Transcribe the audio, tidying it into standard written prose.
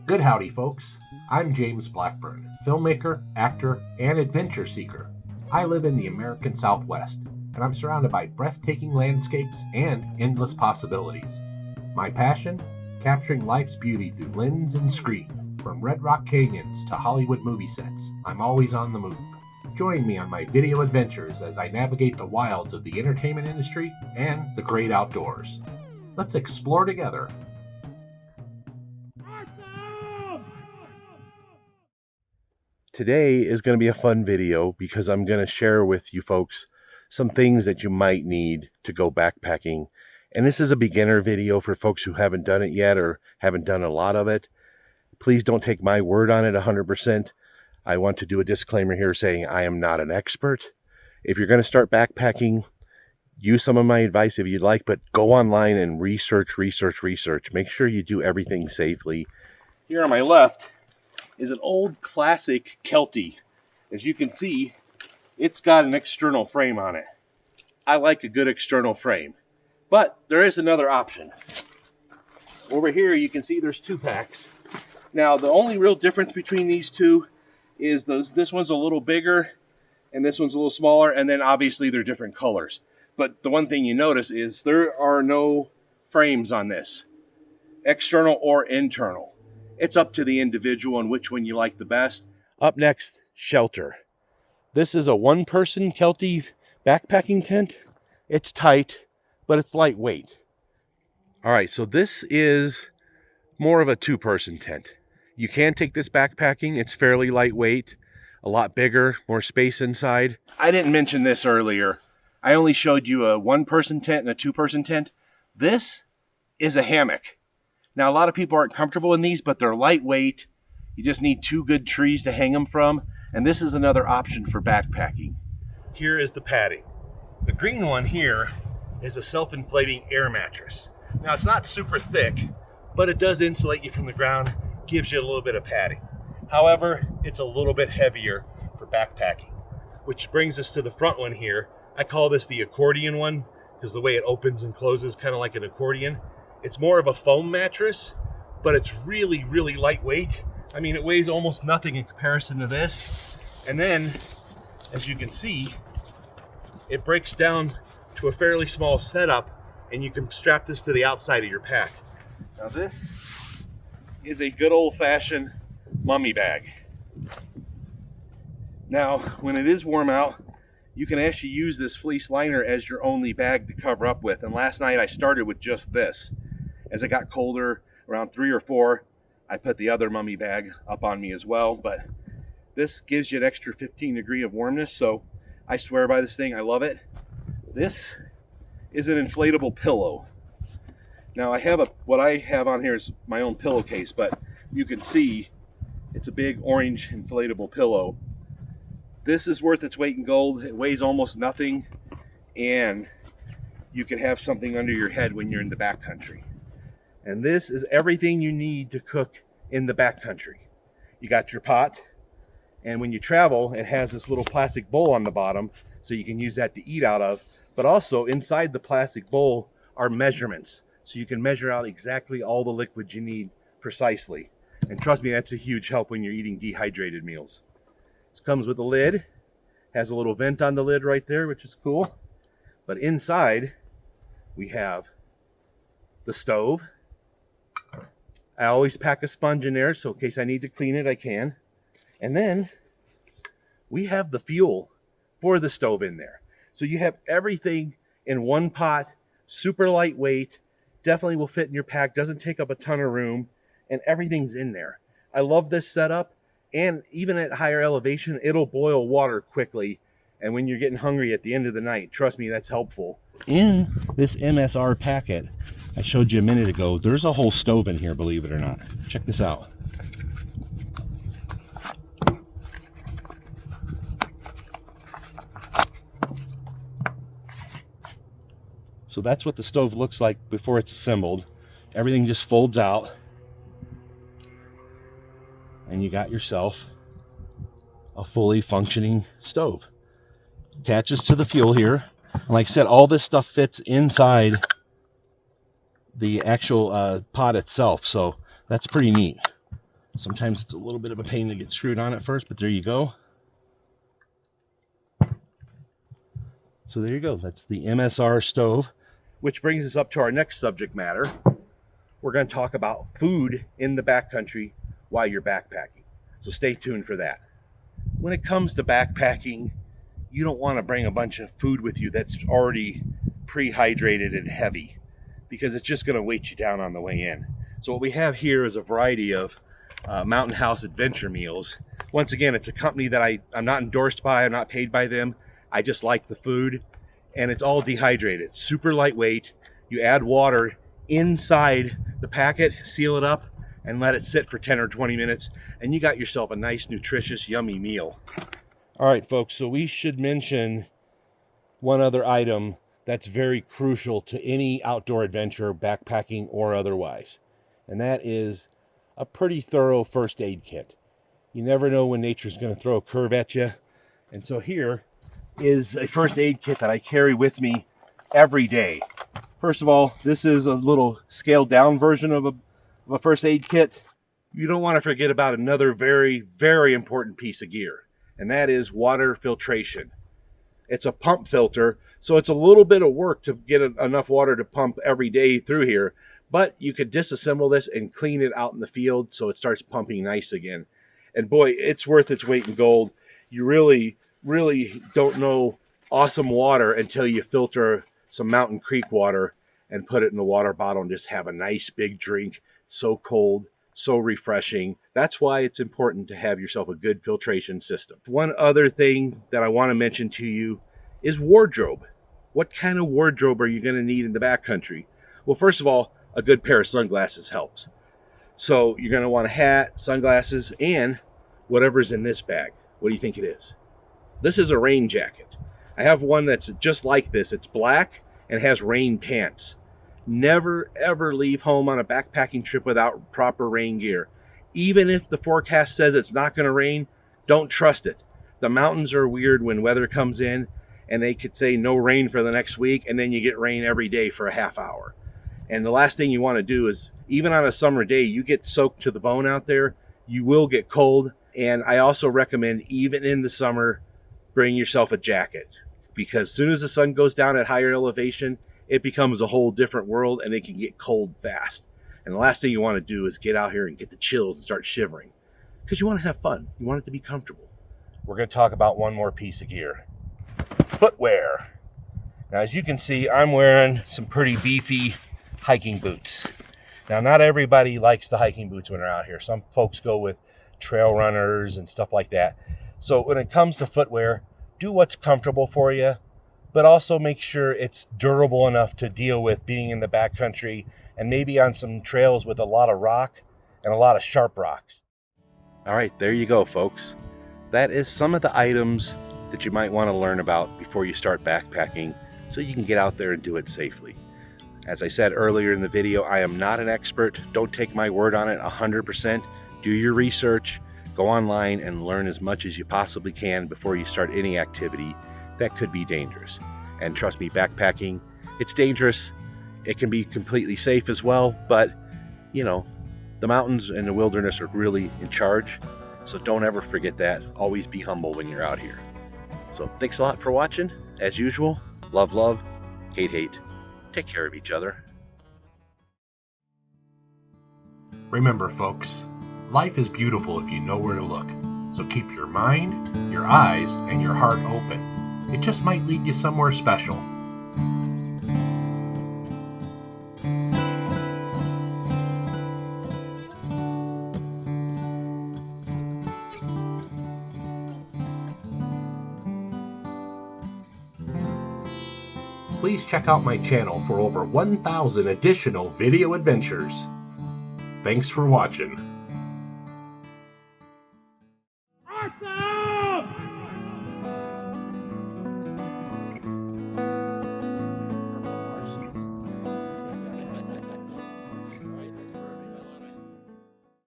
Good howdy, folks. I'm James Blackburn, filmmaker, actor, and adventure seeker. I live in the American Southwest, and I'm surrounded by breathtaking landscapes and endless possibilities. My passion? Capturing life's beauty through lens and screen. From Red Rock Canyons to Hollywood movie sets, I'm always on the move. Join me on my video adventures as I navigate the wilds of the entertainment industry and the great outdoors. Let's explore together. Today is going to be a fun video because I'm going to share with you folks some things that you might need to go backpacking. And this is a beginner video for folks who haven't done it yet or haven't done a lot of it. Please don't take my word on it 100%. I want to do a disclaimer here saying I am not an expert. If you're going to start backpacking, use some of my advice if you'd like, but go online and research. Make sure you do everything safely. Here on my left is an old classic Kelty. As you can see, it's got an external frame on it. I like a good external frame, but there is another option. Over here you can see there's two packs. Now the only real difference between these two is this one's a little bigger and this one's a little smaller, and then obviously they're different colors. But the one thing you notice is there are no frames on this, external or internal. It's up to the individual and which one you like the best. Up next, shelter. This is a one-person Kelty backpacking tent. It's tight, but it's lightweight. All right, so this is more of a two-person tent. You can take this backpacking. It's fairly lightweight, a lot bigger, more space inside. I didn't mention this earlier. I only showed you a one-person tent and a two-person tent. This is a hammock. Now, a lot of people aren't comfortable in these, but they're lightweight. You just need two good trees to hang them from. And this is another option for backpacking. Here is the padding. The green one here is a self-inflating air mattress. Now, it's not super thick, but it does insulate you from the ground, gives you a little bit of padding. However, it's a little bit heavier for backpacking, which brings us to the front one here. I call this the accordion one because the way it opens and closes kind of like an accordion. It's more of a foam mattress, but it's really, really lightweight. I mean, it weighs almost nothing in comparison to this. And then, as you can see, it breaks down to a fairly small setup, and you can strap this to the outside of your pack. Now this is a good old-fashioned mummy bag. Now, when it is warm out, you can actually use this fleece liner as your only bag to cover up with. And last night I started with just this. As it got colder, around 3 or 4, I put the other mummy bag up on me as well. But this gives you an extra 15 degree of warmness, so I swear by this thing. I love it. This is an inflatable pillow. Now what I have on here is my own pillowcase, but you can see it's a big orange inflatable pillow. This is worth its weight in gold. It weighs almost nothing, and you can have something under your head when you're in the backcountry. And this is everything you need to cook in the backcountry. You got your pot, and when you travel, it has this little plastic bowl on the bottom, so you can use that to eat out of. But also, inside the plastic bowl are measurements, so you can measure out exactly all the liquids you need precisely. And trust me, that's a huge help when you're eating dehydrated meals. This comes with a lid, has a little vent on the lid right there, which is cool. But inside, we have the stove. I always pack a sponge in there, so in case I need to clean it, I can. And then we have the fuel for the stove in there. So you have everything in one pot, super lightweight, definitely will fit in your pack, doesn't take up a ton of room, and everything's in there. I love this setup, and even at higher elevation, it'll boil water quickly. And when you're getting hungry at the end of the night, trust me, that's helpful. In this MSR packet I showed you a minute ago, there's a whole stove in here, believe it or not. Check this out. So that's what the stove looks like before it's assembled. Everything just folds out, and you got yourself a fully functioning stove. Attaches to the fuel here. And like I said, all this stuff fits inside the actual pod itself. So that's pretty neat. Sometimes it's a little bit of a pain to get screwed on at first, but there you go. So there you go. That's the MSR stove, which brings us up to our next subject matter. We're going to talk about food in the backcountry while you're backpacking. So stay tuned for that. When it comes to backpacking, you don't want to bring a bunch of food with you that's already pre-hydrated and heavy, because it's just going to weight you down on the way in. So what we have here is a variety of Mountain House Adventure meals. Once again, it's a company that I'm not endorsed by, I'm not paid by them. I just like the food, and it's all dehydrated, super lightweight. You add water inside the packet, seal it up, and let it sit for 10 or 20 minutes, and you got yourself a nice, nutritious, yummy meal. All right, folks, so we should mention one other item that's very crucial to any outdoor adventure, backpacking or otherwise, and that is a pretty thorough first aid kit. You never know when nature's going to throw a curve at you, and so here is a first aid kit that I carry with me every day. First of all, this is a little scaled down version of a first aid kit. You don't want to forget about another very, very important piece of gear, and that is water filtration. It's a pump filter, so it's a little bit of work to get enough water to pump every day through here, but you could disassemble this and clean it out in the field so it starts pumping nice again. And boy, it's worth its weight in gold. You really don't know awesome water until you filter some Mountain Creek water and put it in the water bottle and just have a nice big drink. So cold, so refreshing. That's why it's important to have yourself a good filtration system. One other thing that I want to mention to you is wardrobe. What kind of wardrobe are you going to need in the backcountry? Well, first of all, a good pair of sunglasses helps. So you're going to want a hat, sunglasses, and whatever's in this bag. What do you think it is? This is a rain jacket. I have one that's just like this. It's black and has rain pants. Never, ever leave home on a backpacking trip without proper rain gear. Even if the forecast says it's not going to rain, don't trust it. The mountains are weird when weather comes in, and they could say no rain for the next week, and then you get rain every day for a half hour. And the last thing you want to do is, even on a summer day, you get soaked to the bone out there, you will get cold. And I also recommend, even in the summer, bring yourself a jacket, because as soon as the sun goes down at higher elevation, it becomes a whole different world and it can get cold fast. And the last thing you want to do is get out here and get the chills and start shivering, because you want to have fun. You want it to be comfortable. We're going to talk about one more piece of gear. Footwear. Now, as you can see, I'm wearing some pretty beefy hiking boots. Now, not everybody likes the hiking boots when they're out here. Some folks go with trail runners and stuff like that. So when it comes to footwear, do what's comfortable for you, but also make sure it's durable enough to deal with being in the backcountry and maybe on some trails with a lot of rock and a lot of sharp rocks. All right, there you go, folks. That is some of the items that you might want to learn about before you start backpacking so you can get out there and do it safely. As I said earlier in the video, I am not an expert. Don't take my word on it 100%. Do your research. Go online and learn as much as you possibly can before you start any activity that could be dangerous. And trust me, backpacking, it's dangerous. It can be completely safe as well, but you know, the mountains and the wilderness are really in charge. So don't ever forget that. Always be humble when you're out here. So thanks a lot for watching. As usual, love, love, hate, hate. Take care of each other. Remember, folks, life is beautiful if you know where to look. So keep your mind, your eyes, and your heart open. It just might lead you somewhere special. Please check out my channel for over 1,000 additional video adventures. Thanks for watching. Awesome!